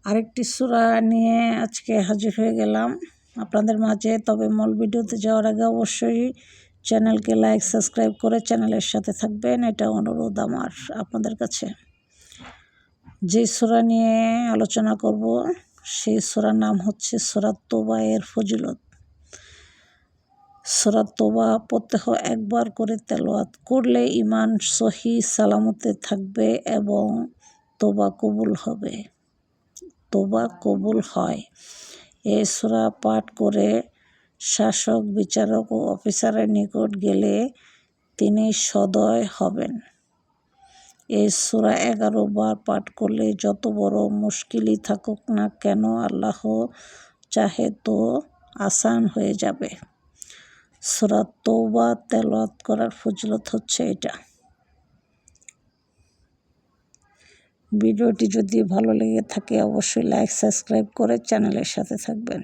আরেকটি সূরা নিয়ে আজকে হাজির হয়ে গেলাম আপনাদের মাঝে। তবে মূল ভিডিওতে যাওয়ার আগে অবশ্যই চ্যানেলকে লাইক সাবস্ক্রাইব করে চ্যানেলের সাথে থাকবেন, এটা অনুরোধ আমার আপনাদের কাছে। যে সূরা নিয়ে আলোচনা করব সেই সূরার নাম হচ্ছে সূরা তওবা এর ফজিলত। সূরা তওবা প্রত্যহ একবার করে তেলাওয়াত করলে ঈমান সহি সালামতে থাকবে এবং তওবা কবুল হবে, তওবা কবুল হয়। এই সূরা পাঠ করে শাসক, বিচারক ও অফিসারের নিকট গেলে তিনি সদয় হবেন। এই সূরা 11 বার পাঠ করলে যত বড় মুশকিলই থাকুক না কেন আল্লাহ চাহে তো আসান হয়ে যাবে। সূরা তওবা তেলাওয়াত করার ফজিলত হচ্ছে এটা। ভিডিওটি যদি ভালো লেগে থাকে অবশ্যই লাইক সাবস্ক্রাইব করে চ্যানেলের সাথে থাকবেন।